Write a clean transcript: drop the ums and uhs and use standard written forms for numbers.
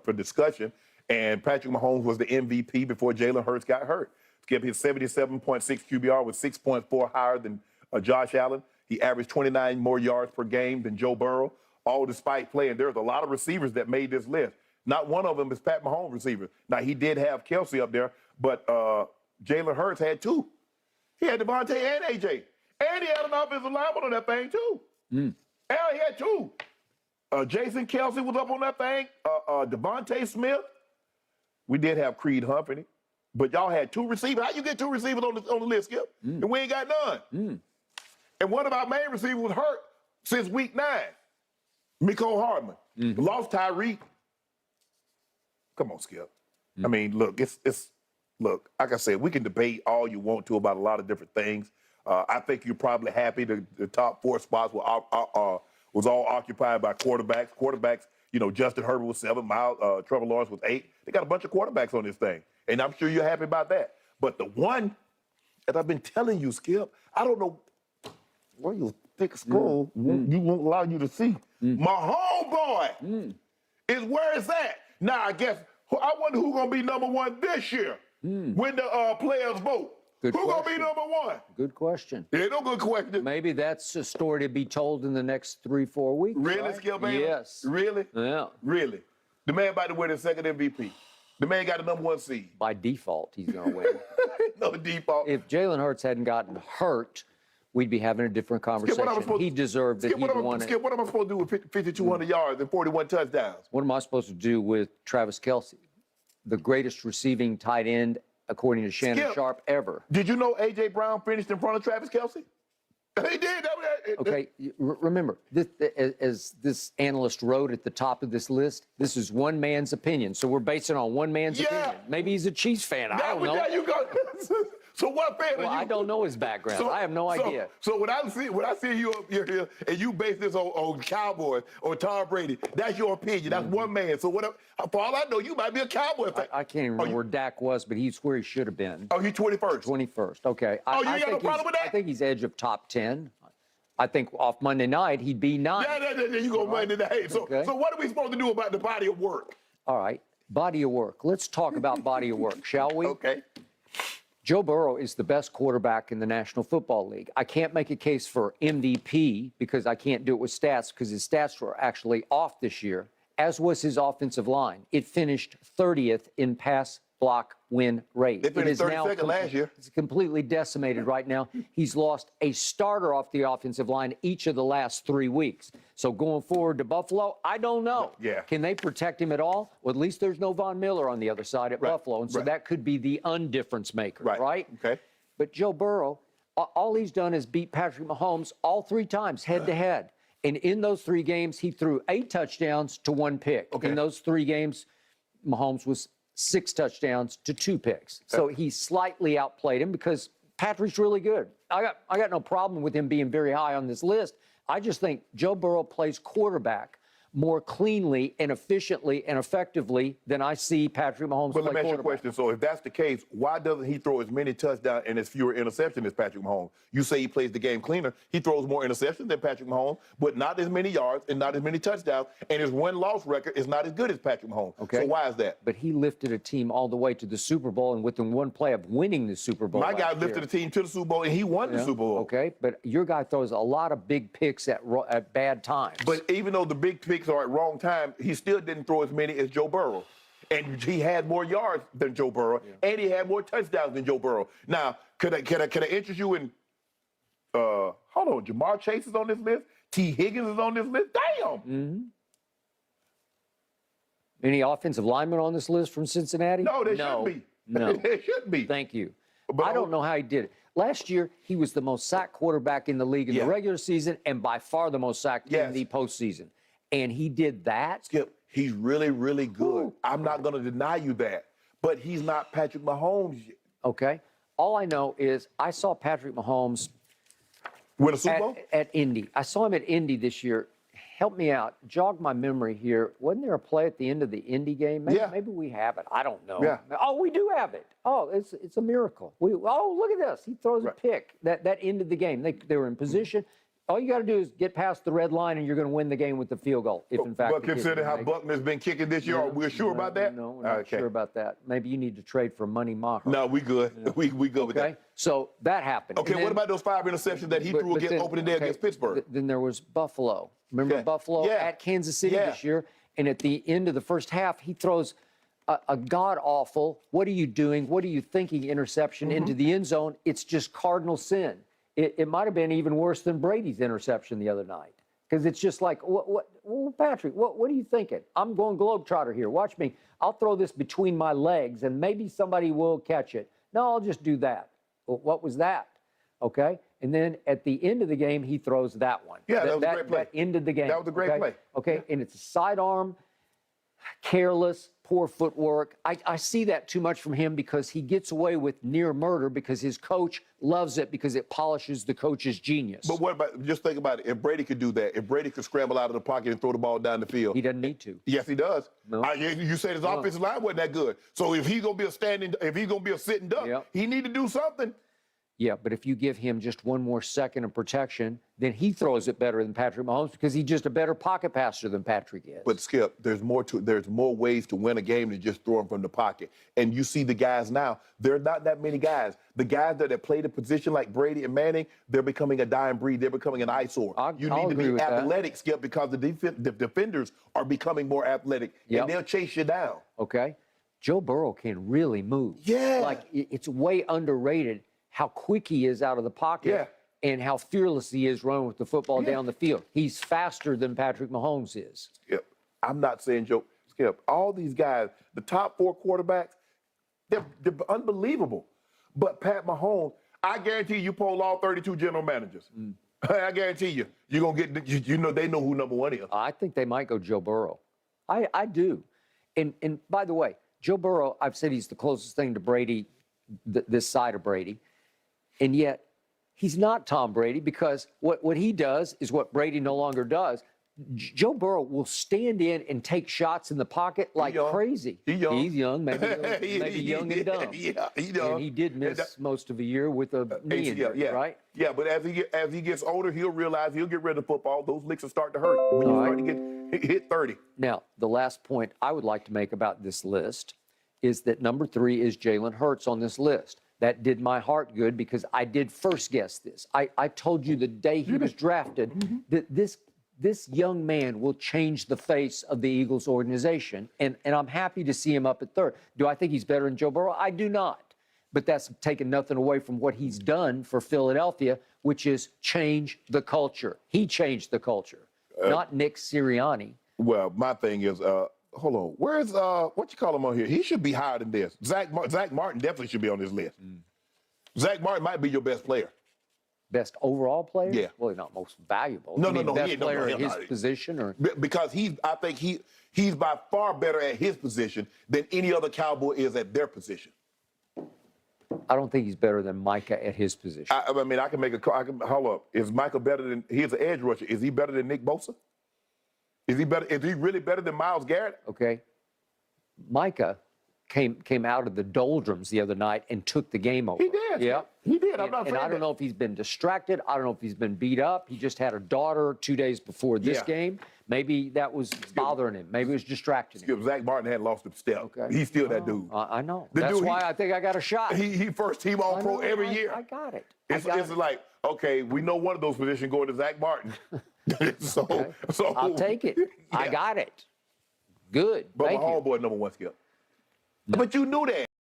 for discussion. And Patrick Mahomes was the MVP before Jalen Hurts got hurt. Skip, his 77.6 QBR was 6.4 higher than Josh Allen. He averaged 29 more yards per game than Joe Burrow, all despite playing. There's a lot of receivers that made this list. Not one of them is Pat Mahomes receiver. Now, he did have Kelsey up there, but Jalen Hurts had two. He had Devontae and A.J. And he had an offensive lineman on that thing, too. Hell, he had two. Jason Kelsey was up on that thing. Devontae Smith. We did have Creed Humphrey. But y'all had two receivers. How you get two receivers on the list, Skip? And we ain't got none. And one of our main receivers was hurt since week 9. Mecole Hardman. Lost Tyreek. Come on, Skip. I mean, look, look, like I said, we can debate all you want to about a lot of different things. I think you're probably happy the top 4 spots was all occupied by quarterbacks. Quarterbacks, you know, Justin Herbert was 7, Trevor Lawrence was 8. They got a bunch of quarterbacks on this thing. And I'm sure you're happy about that. But the one that I've been telling you, Skip, I don't know where you thick skull you won't allow you to see. My homeboy is where it's at. Now, I guess, I wonder who's going to be number 1 this year when the players vote. Who's going to be number 1? Good question. Yeah, no good question. Maybe that's a story to be told in the next 3-4 weeks. Really, right? Skip, baby? Yes. Really? Yeah. Really? The man about to win his second MVP. The man got the number 1 seed. By default, he's going to win. No default. If Jalen Hurts hadn't gotten hurt, we'd be having a different conversation. He deserved that. He'd won it. Skip, what am I supposed to do with 5,200 yards and 41 touchdowns? What am I supposed to do with Travis Kelce, the greatest receiving tight end, according to Shannon Sharp, ever? Did you know A.J. Brown finished in front of Travis Kelce? He did. Okay, remember, as this analyst wrote at the top of this list, this is one man's opinion. So we're basing it on one man's opinion. Maybe he's a Chiefs fan. I don't know. There you go. So what fan are you? I don't know his background. I have no idea. So when I see you up here and you base this on Cowboys or Tom Brady, that's your opinion. That's one man. So for all I know, you might be a Cowboy fan. I can't even remember where Dak was, but he's where he should have been. Oh, he's 21st. 21st. Okay. Oh, you got no problem with that? I think he's edge of top 10. I think off Monday night he'd be 9. Yeah, you go Monday night. So what are we supposed to do about the body of work? All right, body of work. Let's talk about body of work, shall we? Okay. Joe Burrow is the best quarterback in the National Football League. I can't make a case for MVP because I can't do it with stats because his stats were actually off this year, as was his offensive line. It finished 30th in pass block win rate. They finished 32nd last year. It's completely decimated right now. He's lost a starter off the offensive line each of the last 3 weeks. So going forward to Buffalo, I don't know. Yeah. Can they protect him at all? Well, at least there's no Von Miller on the other side at Buffalo, and so that could be the undifference maker, right? Okay. But Joe Burrow, all he's done is beat Patrick Mahomes all 3 times head-to-head. And in those 3 games, he threw 8 touchdowns to 1 pick. In those 3 games, Mahomes was 6 touchdowns to 2 picks. So he slightly outplayed him because Patrick's really good. I got no problem with him being very high on this list. I just think Joe Burrow plays quarterback more cleanly and efficiently and effectively than I see Patrick Mahomes play quarterback. But let me ask you a question. So if that's the case, why doesn't he throw as many touchdowns and as fewer interceptions as Patrick Mahomes? You say he plays the game cleaner. He throws more interceptions than Patrick Mahomes, but not as many yards and not as many touchdowns, and his win-loss record is not as good as Patrick Mahomes. So why is that? But he lifted a team all the way to the Super Bowl and within 1 play of winning the Super Bowl. My guy lifted a team to the Super Bowl, and he won the Super Bowl. Okay, but your guy throws a lot of big picks at bad times. But even though the big picks are at wrong time, he still didn't throw as many as Joe Burrow. And he had more yards than Joe Burrow, and he had more touchdowns than Joe Burrow. Now, could I interest you in, hold on, Jamar Chase is on this list? T. Higgins is on this list? Damn! Any offensive linemen on this list from Cincinnati? No, there shouldn't be. No. There shouldn't be. Thank you. But I don't know how he did it. Last year, he was the most sacked quarterback in the league in the regular season and by far the most sacked in the postseason. And he did that. Skip, he's really, really good. I'm not going to deny you that. But he's not Patrick Mahomes yet. Okay. All I know is I saw Patrick Mahomes win a Super Bowl? At Indy. I saw him at Indy this year. Help me out. Jog my memory here. Wasn't there a play at the end of the Indy game? Maybe we have it. I don't know. Oh, we do have it. Oh, it's a miracle. Oh, look at this. He throws a pick that ended the game. They were in position. All you got to do is get past the red line, and you're going to win the game with the field goal. If in fact, But considering how Buckner's been kicking this year, we're sure about that? No, we're not sure about that. Maybe you need to trade for Money Maher. No, we good. Yeah. We good with that. So that happened. Okay, what about those 5 interceptions that he threw against opening day against Pittsburgh? Then there was Buffalo. Remember Buffalo at Kansas City this year? And at the end of the first half, he throws a god-awful, what are you doing, what are you thinking interception into the end zone. It's just cardinal sin. It might have been even worse than Brady's interception the other night. Because it's just like, Patrick, what are you thinking? I'm going globetrotter here. Watch me. I'll throw this between my legs, and maybe somebody will catch it. No, I'll just do that. Well, what was that? Okay? And then at the end of the game, he throws that one. Yeah, that was a great play. That ended the game. That was a great play. Okay, and it's a sidearm, careless, poor footwork. I see that too much from him because he gets away with near murder because his coach loves it because it polishes the coach's genius. But what about, just think about it, if Brady could do that, if Brady could scramble out of the pocket and throw the ball down the field. He doesn't need to. Yes, he does. No. You said his offensive line wasn't that good. So if he's going to be a sitting duck, he need to do something. Yeah, but if you give him just one more second of protection, then he throws it better than Patrick Mahomes because he's just a better pocket passer than Patrick is. But Skip, there's more ways to win a game than just throwing from the pocket. And you see the guys now, there are not that many guys. The guys that play the position like Brady and Manning, they're becoming a dying breed. They're becoming an eyesore. You need to be athletic, Skip, because the defenders are becoming more athletic, and they'll chase you down. Okay. Joe Burrow can really move. Yeah. Like, it's way underrated how quick he is out of the pocket and how fearless he is running with the football down the field. He's faster than Patrick Mahomes is. Skip, I'm not saying Joe. Skip, all these guys, the top 4 quarterbacks, they're unbelievable. But Pat Mahomes, I guarantee you poll all 32 general managers. I guarantee you, you're going to get, they know who number 1 is. I think they might go Joe Burrow. I do. And by the way, Joe Burrow, I've said he's the closest thing to Brady, this side of Brady. And yet, he's not Tom Brady because what he does is what Brady no longer does. Joe Burrow will stand in and take shots in the pocket like crazy. He's young, maybe young and dumb. Yeah, he's young. And he did miss most of the year with a knee injury, right? Yeah, but as he gets older, he'll realize he'll get rid of football. Those licks will start to hurt when you start to hit 30. Now, the last point I would like to make about this list is that number 3 is Jalen Hurts on this list. That did my heart good because I did first guess this. I told you the day he was drafted that this young man will change the face of the Eagles organization, and I'm happy to see him up at 3rd. Do I think he's better than Joe Burrow? I do not. But that's taken nothing away from what he's done for Philadelphia, which is change the culture. He changed the culture, not Nick Sirianni. Well, my thing is, hold on. Where's what you call him on here? He should be higher than this. Zach Martin definitely should be on this list. Zach Martin might be your best player. Best overall player? Yeah. Well, not most valuable. No. Best player in his position, or because I think he's by far better at his position than any other Cowboy is at their position. I don't think he's better than Micah at his position. I mean, I can make a call. Hold up. Is Micah better than? He's an edge rusher. Is he better than Nick Bosa? Is he better? Is he really better than Myles Garrett? Okay. Micah came out of the doldrums the other night and took the game over. He did. Yeah. He did. I'm not saying and I don't know if he's been distracted. I don't know if he's been beat up. He just had a daughter 2 days before this game. Maybe that was bothering him. Maybe it was distracting him. Zach Martin had lost a step. Okay. He's still that dude. I know. That's why I think I got a shot. He first team All-Pro every year. I got it. It's like, okay, we know one of those positions going to Zach Martin. so I'll take it. I got it. Good. But Thank my you. homeboy number 1, Skip. But you knew that.